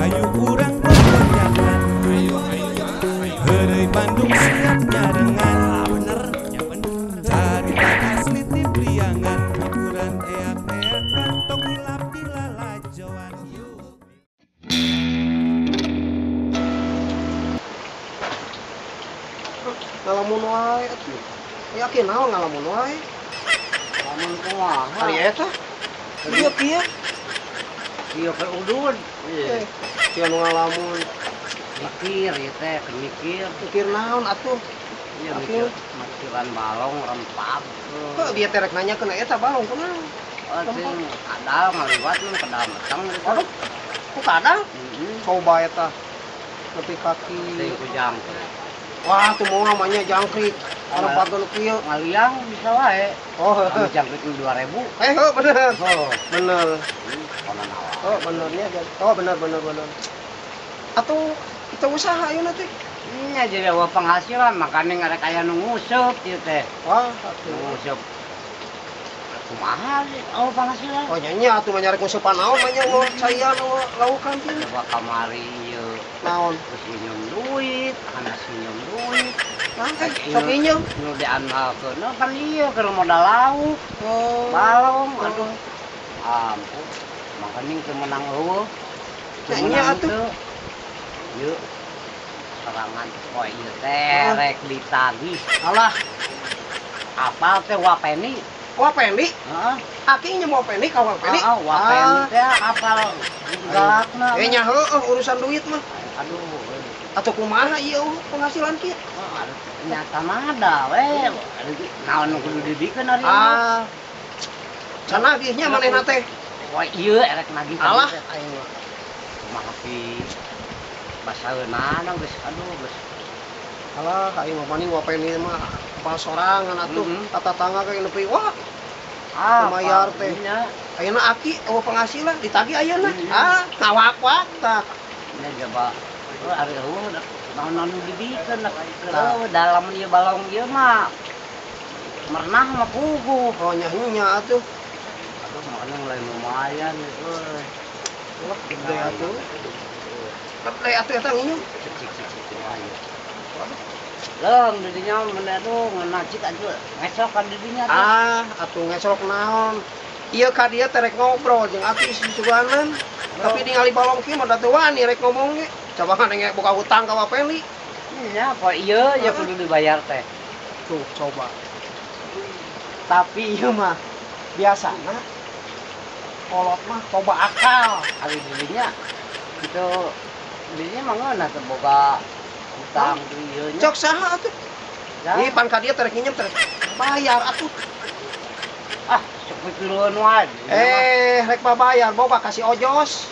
Hayu urang goyangan. Heureuy Bandung siap nyarengan. Bener, ya bener. Carita asli ti Priangan. Hiburan eak-eakan tok ulap di lalajoan. Ngalamun wae atuh. Yakin naon ngalamun wae? Ngalamun kumaha? Ari eta? Ieu kieu. Ieu ke udud. Kieu nu ngalamun. Mikir ieu teh, mikir. Pikir naon atuh? Ieu mikir mikiran balong rempap. Kok dia teh rek nanyakeun eta balong kunaon? Ting kadal ngaliwat mun kadal meteng gitu. Aduh. Ku kadang Heeh. coba eta. Nepi kaki. Ting kujang. Wah, tuh mau namanya jangkrik. Arep pageun kieu. Ngaliang bisa wae. Oh, Anu jangkrik 2.000. bener. Oh, Bener. konon awal. Oh, benernya. Oh, bener. Atuh kita usaha ayeuna teh. Nya jadi awa penghasilan makanya ngarek aya nu nguseup ieu teh. Wah, Nu atuh. nguseup. Kumaha awa penghasilan? Oh nyanyi atuh mah nyarek ngusupan naon mah nya mau saya nu laukan teh. Coba kamari ieu Naon? terus minjem duit, anak minjem duit. Nah, sok minjem. Nu diandalkeun kan ieu keur modal lauk, Oh. balong, aduh. Ampun. Makanya teu menang eueuh. Ya, nya atuh. Ieu serangan poe ieu teh rek ditagih. Alah, Apal teh wapeni. wah Pendi. Heeh. Aki nya mau Pendi ka wah Pendi. Heeh, wapeni teh apal galakna. Nya heueuh urusan duit mah. Aduh. Atuh kumaha ieu penghasilan kieu? Nyata mah ada we. Naon nu kudu didikeun ari mah. Ah. Can nagihnya manehna teh. Wah ieu erek nagih. Alah, aing mah. Kumaha pi basaeunana geus aduh geus. Alah, aing mah mani wah Pendi mah apal sorangan atuh. Tata tangga kayak nepi wah. Lumayar teh. Ayeuna aki eueuh penghasilan ditagih ayeuna. Ah, ngawak-wak tah. Nya coba ari eueuh naon-naon didikeun dalam ieu balong ieu mah mernah mah puguh. Oh nya atuh. Aduh makanya mulai lumayan euy. Wah, gede atuh. Gede atuh eta nginyum. Cicik-cicik wae. Leung di dinya mun aduh nganacik aja ngesok kan di dinya teh. Ah, atuh ngesolok naon. Ieu ka dieu teh rek ngobrol jeung aki susuganan. Tapi ningali balong kieu mah da teu wani rek ngomong ge. Coba nge boga hutang ka Wapeli. Nya apa ieu ya kudu dibayar teh. Tuh, coba. Tapi ieu mah biasana kolot mah coba akal. Ari di dinya itu di dinya mah ngeuna teh boga hutang di ieu nya. Cok saha atuh? Ih, pan ka dieu teh rek nginjem teh bayar atuh. Ah, sok pikireun wae. Rek babayar boga kasih ojos.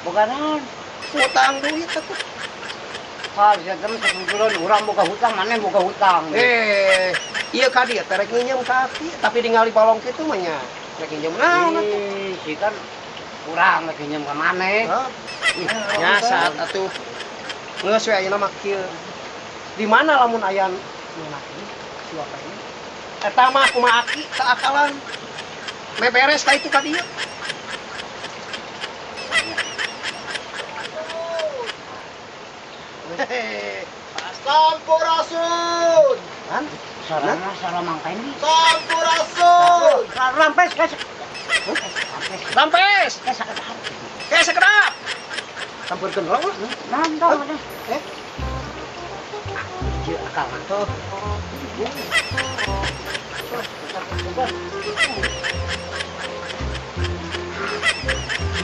Boga naon? Hutang duit atuh. Hal bisa terus pikireun urang boga hutang maneh boga hutang. Ieu ka dieu teh rek nginjem ka aki, tapi ningali balong kitu mah nya rek nginjem naon atuh. Si kan urang rek nginjem ka maneh. Hah? Nyasar atuh. Geus we ayeuna mah kieu. Di mana lamun aya nu naki si Wapeli? Eta mah kumaha aki keakalan. Beberes ka itu ka dieu. Sampurasun. Kan? Sarana mangkaini. Sampurasun. Rampes guys. Rampes. Sakedap. Sakedap. Sampurkeun urang mah. Nantong ada. Ieu akal atuh.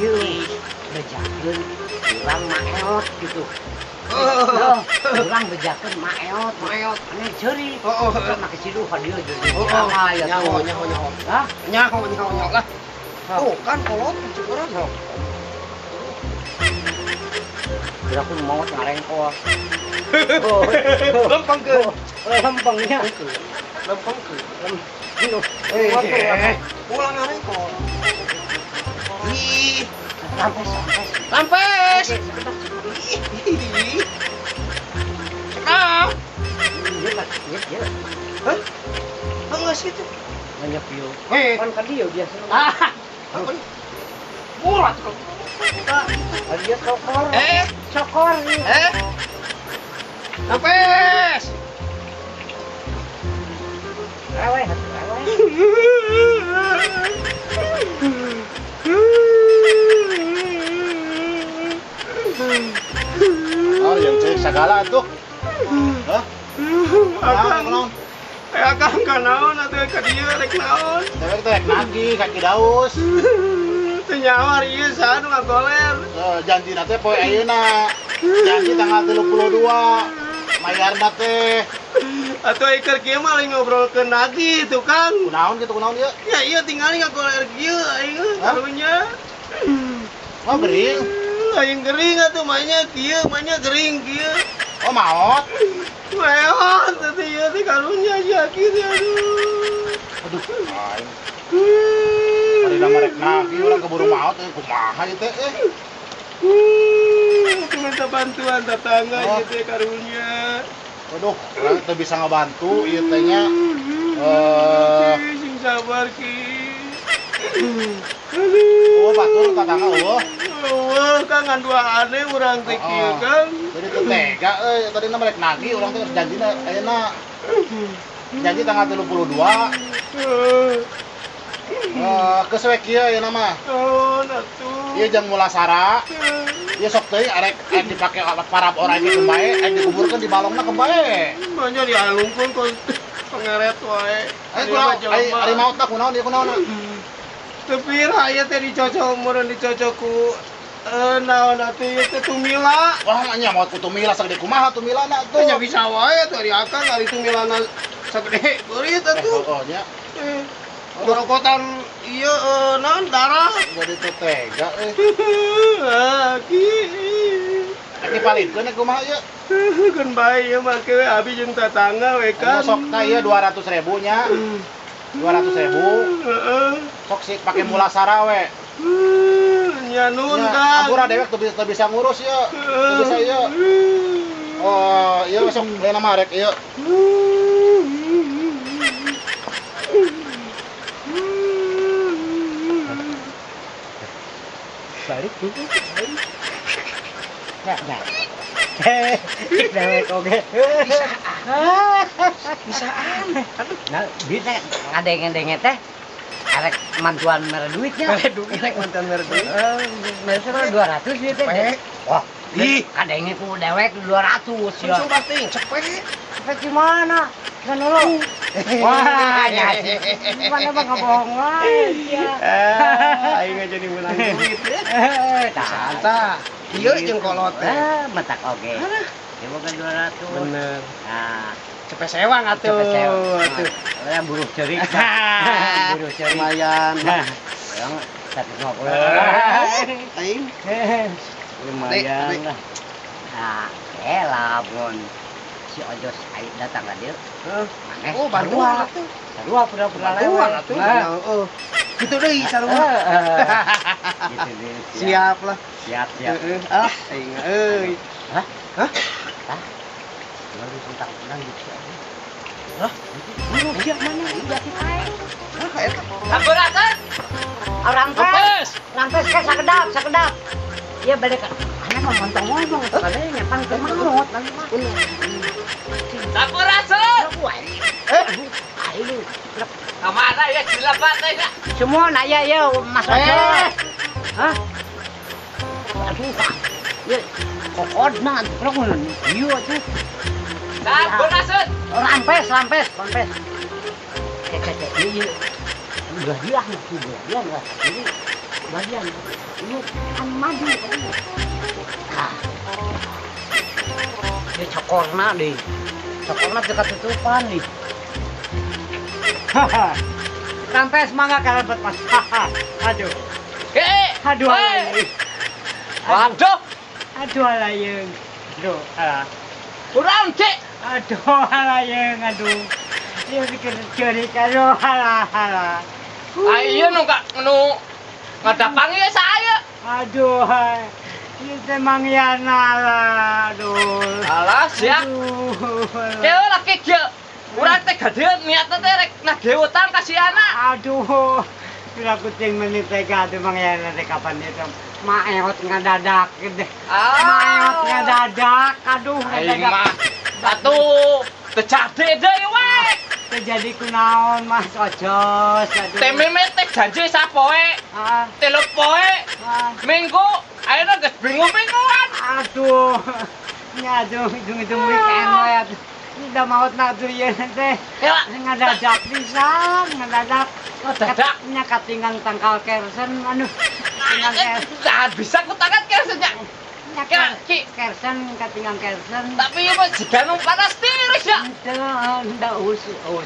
Ieu bejakeun urang maeot gitu. Urang bejakeun maeot. Ane ceuri. Make ciduh ka dieu jadi. Nyaho. Hah? Nyaho lah. Tuh kan kolot cik urang. Udah pun mau ngarengkol. Lempengkeun. Lempengnya. Lempengkeun. Aduh. Ulang ngarengkol. Ih, Rampes. Rampes. Cekap. Iya. Hah? Geus kitu. Banyak view. Kan ka dieu biasa. Apa? Murah tuh. Ada iya sokor. Sokor. Nampes. Awe. Oh, yang cek segala tuh. Hah? Akang. Akang kan naon atuh ka dieu rek naon. Dewek teh nagi kaki daus. Teu nyawa ieu saha nu ngagoler. Janji teh poe ayeuna. Janji tanggal 32. Mayarna teh. Atuh iker kieu mah lain ngobrolkeun lagi tuh Kang. Kunaon gitu kunaon ieu? Ya iya tinggal ngagoler kieu aing karunya. Oh, gering. Lain gering atuh mahnya kieu, mahnya gering kieu. Oh, maot. Lewat teh ieu teh karunya sakit aduh. Aduh, aing. Ari rek nagi urang keburu maot kumaha ieu teh Minta bantuan tetangga ieu teh karunya. Waduh, urang teh bisa ngabantu ieu teh nya. Sing sabar ki. Oh, batur tetangga eueuh. Wah, Kang dua aneh urang teh kieu Kang. Jadi teu tega tadi na rek nagi urang teh janjina ayeuna. Janji tanggal 32. Kesewe kieu ayeuna mah. Oh, atuh. Ieu jang mulasara. Ieu sok teuing arek dipake parab orang dikeun bae, dikuburkeun di balongna keun bae. Banyak dialungkeun ku pengeret wae. Ari maotna kunaon ieu kunaon? Tepir aya teh dicocok meureun dicocok ku naon atuh ieu teh tumila. Wah, nya maot ku tumila sagede kumaha tumilana tuh. Nya bisa wae tuh ari akang ari tumilana sagede beurit atuh. Oh, nya. Gorokotan ieu naon darah. Jadi teu tega Aki. Aki palidkeun kumaha ieu? Keun bae ieu mah ke abi jeung tetangga we kan. Sokna ieu 200.000 nya. 200.000. Heeh. Sok sih pake mulasara we. Nya nun Ya, Kang. ampura dewek teu bisa ngurus ieu. Teu bisa ieu. Oh, ieu sok leuna mah rek ieu. Balik dulu. Enggak. Dewek oge. Bisaan. Nah, bisa ngadeng-ngadeng teh. Arek mantuan mere duitnya. Rek mantan mere duit. Mere 200 ieu teh. Wah, Ih, kadenge ku dewek 200 ya. coba ting cepet. Cepet gimana? Kan dulu. Wah, ya. Mana bang ngebohong wae. Aing aja jadi menang duit. Tanta. Ieu jeung kolot teh. Mentak oge. Ya bukan 200. Bener. Nah, Cepet sewang atuh. cepet sewa. Atuh. Lah buruh cerik. Buruh cerik. Lumayan. Yang 150. Aing Lumayan lah. Nah, lamun si Ojos aing datang ka dieu. Maneh. Oh, bantuan atuh. Sarua pura-pura Bantuan lewat. atuh. Heeh. Kitu deui sarua. Gitu deh. Siap lah. Siap. Heeh. Ah, aing euy. Hah? Hah? Lalu tentang tenang gitu aja. Hah? Siap mana? Siap aing. Hah, eta. Sampurasan. Rampes. Rampes kan sakedap. Iya balik kan. Anak mah montong ngomong tuh ada yang nyepang ke mangut nanti mah. Sampurasan. Ayo. Kemana ya jilapan ya? Semua naya ya Mas Ojo. Hah? Aduh. Ya kokodna terus iya tuh. Sampurasan. Rampes. Iya. Bagian lah. Ini bagian. Ini kan maju. Nah. Ini cokorna deh. Cokorna dekat tutupan nih. Haha. Rampes mangga kalebet Mas. Aduh. Aduh alayeng. Waduh. Aduh alayeng. Aduh. Kurang cek. Aduh alayeng. Aduh. Dia bikin curi aduh halah. Ayo nu ngadapang ya saya. Aduh. Ini temang ya nala. Aduh. Alas ya. Keo laki keo. Urang teh gede niatna teh rek nagih utang ka si anak. Aduh. pila kucing menitega tuh mangyayari nanti kapan itu. Maeot ngadadak gede. Ah. Maeot ngadadak, aduh Aing ngadadak. mah atuh terjadi deui we. Terjadi kunaon Mas Ojos, aduh. Teh Mimin teh janji sapoe, Ah, 3 poe, ah, minggu ayeuna geus bingung-bingungan. aduh. Ya aduh, hitung-hitung weekend we atuh. Udah maut nak tuh ya teh. Ya, Ngadadak pisan, ngadadak. Ngadadak? Nya katingan tangkal kersen, aduh. Katingan kersen. jangan bisa ku tangan kersennya. Nya Ya, Ki. kersen, katingan kersen. Tapi ieu mah jiga nu panas tiris ya. Ndak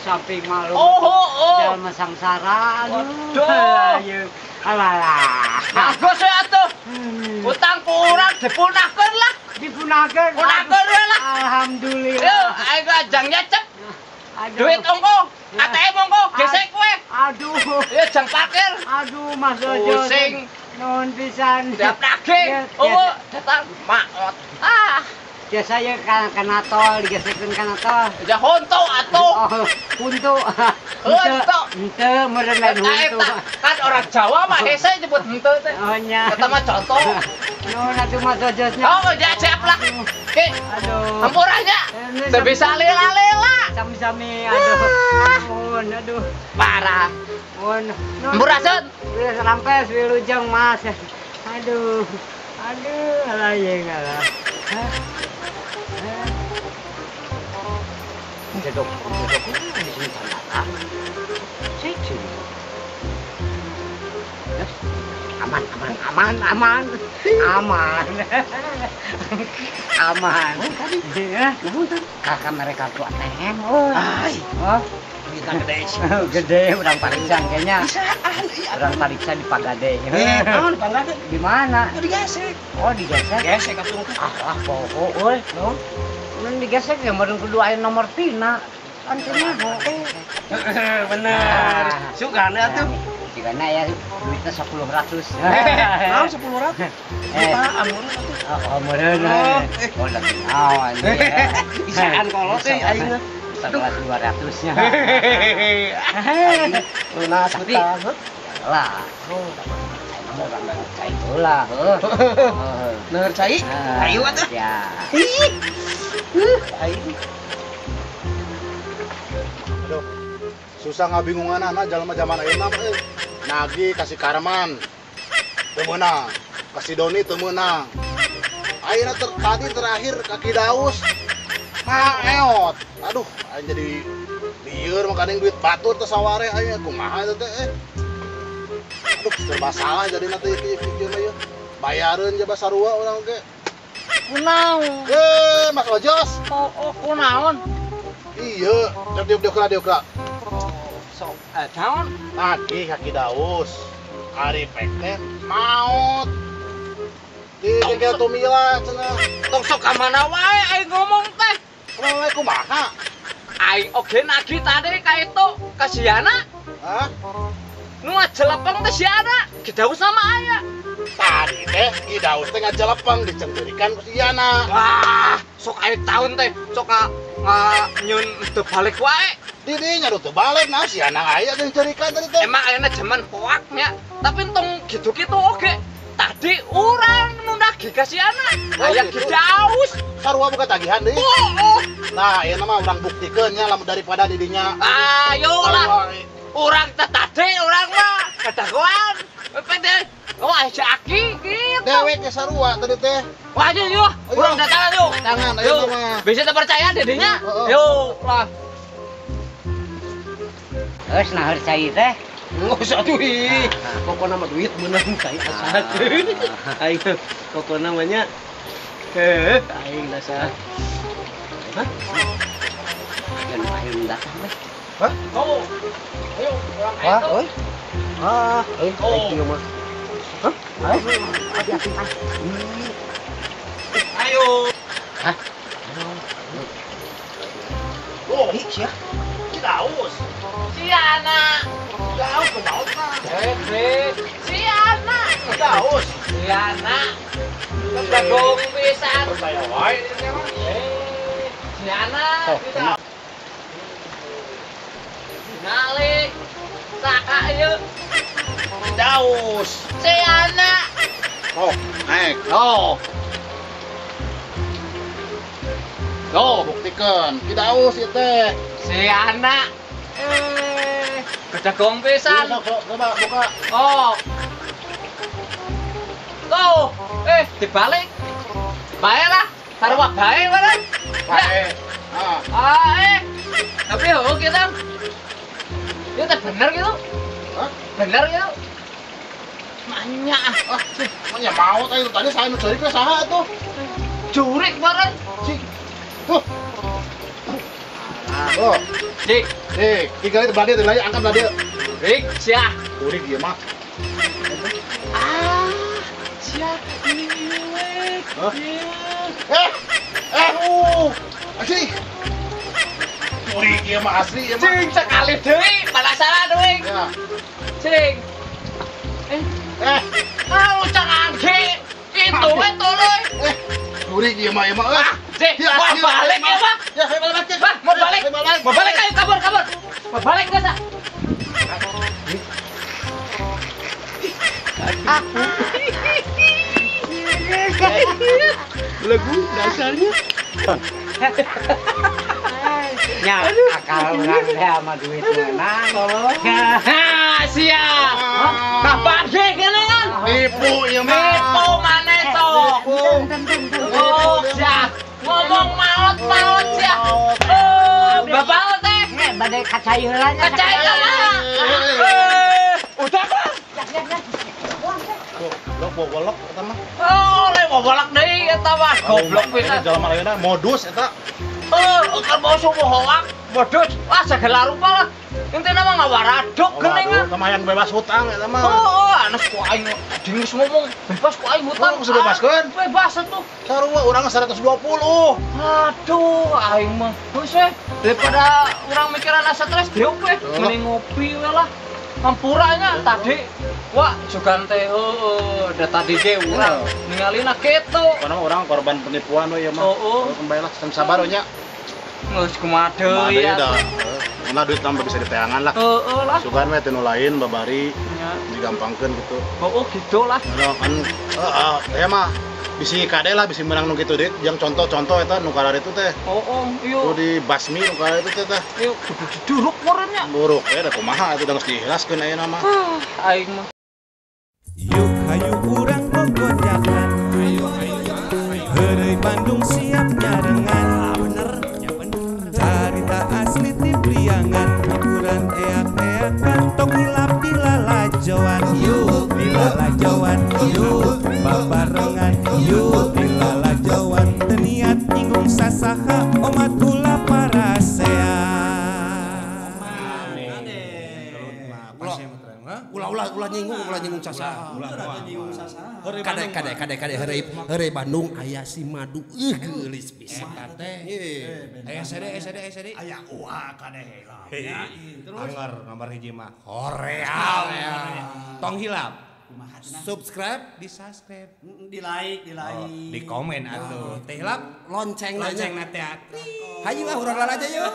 samping malu. Oh. Jalma sangsara. Waduh. Ayo. Alalah. Bagus ya atuh. Utang ku urang dipunahkeun lah. Dipunakeun. Punahkeun we lah. Alhamdulillah. Yo, aing ajang nyecep. Aduh. Duit ongko, ATM ongko, gesek we. Aduh. Ieu jang parkir. Aduh, Mas Ojo. Pusing. Nuhun pisan. Tiap nagih. Ya, Oh, datang maot. Ah, biasa ya kana tol digesekeun kana tol. udah honto atuh. Oh, huntu. Huntu. Henteu meureun lain huntu. Kan orang Jawa mah hese nyebut henteu teh. Oh nya. Kata mah contoh. Nuhun atuh Mas Ojosnya. Oh, ya siap lah. Ki, Aduh. hampuranya. Teu bisa lila-lila. Sami-sami aduh. Nuhun aduh. Parah. Nuhun. Hampuraseun. Wis rampes wilujeng Mas. Aduh. Aduh, alah ye ngalah. Hah? Jedok di sini sana. Cici. Aman. Ya, kakak mereka tuh neng. Oh. Kita gede. Gede urang pariksan kayaknya. Urang pariksa di Pagade. Naon panggade? Di mana? Digesek. Oh, digesek. Gesek atuh. Ah, pokok euy, no. Mun digesek ya meureun kudu aya nomor tina. Antunya Bener. Sugan atuh. Jigana ya duitnya 10.000. Naon 10.000? Juta amun atuh. Oh, meureun. Oh, lagi naon. Isaan kolot teh aing. 11.200-nya. Lunas Tapi- betah. Lah. Oh, mau orang percaya itulah. Neueur cai. Ayo atuh. Ya. Aing. Aduh, susah ngabingungan anak jalan zaman ayeuna mah euy. Nagi kasih Karman. Teu meunang. Kasih Doni teu meunang. Ayeuna tadi terakhir kaki Daus. Maeot. Aduh, aing jadi lieur makanya duit batur teh saware aing kumaha eta teh. Aduh, serba salah jadi nanti kieu mah ieu. Bayareun jaba sarua urang ge. Kunaon? Mas Ojos. Oh, kunaon? Iya, diuk-diuk. Sok naon? Nagih kaki Daus. Ari pek teh maot. Di bengkel Tumila cenah. Tong sok ka mana wae aing ngomong teh. Kumaha kumaha? Aing oge nagih tadi ka itu ka Siana. Hah? Nu ngajelepeng teh Siana. Kidaus sama aya. Tadi teh Ki Daus teh ngajelepeng dicenturikan ku Siana. Wah, sok aing taun teh sok nyun teu balik wae. Di dinya teu balik nah Siana aya teh dicerikan tadi teh. Emang ayeuna zaman poaknya, tapi tong gitu-gitu oge. Tadi urang nu nagih ka Siana. Oh, Aya gitu. Kidaus. Sarua buka tagihan deui. Oh. Nah, ieu mah urang buktikeun nya lamun daripada di dinya. Ayolah. Urang teh tadi urang mah kadagoan. Pede. Oh, aya Aki gitu. Dewek ke sarua tadi teh. Wah, ayo. Urang datangan yuk. Tangan ayo Yuk, mah. bisa terpercaya dedinya. Heeh. Yuk, lah. Geus nah cai teh. Nggak usah tuh ih. Pokoknya mah duit menang cai asal. Aing pokoknya namanya aing dasar. Hah? Jangan akhir datang weh. Oh. Ayo, urang Wah, itu. oi. Thank you mah. Hah? Hati-hati ah. Ayo. Oh, sia. Daus. Siana. Daus ke Daus mah. Siana. Daus. Siana. Kagong pisan. Percaya wae ini mah. Siana. Sok, Nalik. Saka ieu. Daus. Si anak. Oh, naik. Oh. Oh, buktikan. Ki daus ieu teh. Si anak. Kedagong pisan. Coba buka. Oh. Tuh, dibalik. Bae lah, sarwa bae bareng. Bae. Tapi ho kita. Itu teh bener gitu. Hah? Bener gitu. Nanya Mana mau tadi tadi saya nu curi ke saha tuh? jurik bareng. Cik. Tuh. Oh, Cik, tinggal itu belanja lagi angkat belanja. jurik sia. Curi dia mah. Sia. Hah? Asli. Curi dia mah asli ya mah. Cing sekali deui, malah salah deui. Ya. Cing. Ucang angge. Itu we tuluy. Curi dia mah ya mah. Cik, mau balik ya, Pak? Ya, saya balik. Pak, mau balik. Mau balik ayo kabur. Mau balik enggak, Sa? Lagu dasarnya. Ya, akal orang teh sama duit menang. Siap. Kapan sih kenangan? Nipu ya mah. Nipu mana sok? Oh, siap. Ngomong maot siap. Oh, bapak teh. Badai kacai heulanya. Kacai lah. Udah, Pak. Bolok eta mah. Oh, le bolak deui eta mah. Goblok pisan. Jalan ayeuna modus eta. Kan mau subuh hoak, bodoh, wah segala rupa lah. Intinya mah ngawaradok geningan. Lumayan bebas hutang eta mah. Anas ku aing dingis ngomong, bebas ku aing hutang. Bisa bebaskeun? Bebas atuh. Sarua urang 120. Aduh, aing mah geus daripada urang mikiran stres deuk we. Mending ngopi we lah. Hampuranya tadi wah jugan teh da tadi ge urang ningalina kitu. Karena orang korban penipuan we ya mah. Kembali lah, sabar nya. Geus kumaha deui ya. Mana duit tambah bisa diteangan lah. Lah. Sugan we teu lain babari Nya. digampangkeun gitu. Gitu lah. Kan ya mah bisi kade lah bisi menang nu kitu dit. Yang contoh-contoh eta nu karar itu teh. Iya. Nu di basmi nu karar itu teh. Yuk, kudu diduruk meureunnya. Buruk da kumaha itu geus diikhlaskeun ayeuna mah. Aing mah. Yuk hayu urang gogojakan. Heureuy Bandung siap nyarengan. Bener. Carita asli ti priangan. Hiburan eak-eakan. Tong hilap di lalajoan. Yuk di lalajoan. Yuk babarengan. Yuk di lalajoan. Teu niat nyinggung sasaha. Omat ulah parasea. Ulah nyinggung sasaha. Kade heureuy Bandung aya si madu geulis pisan teh. Aya sade. Aya uha kade heula. Anger nomor hiji mah Korea. Tong hilap. Subscribe, di subscribe, Di like. di komen atuh. Teh hilap Lonceng lonceng na teh. Hayu urang aja yuk.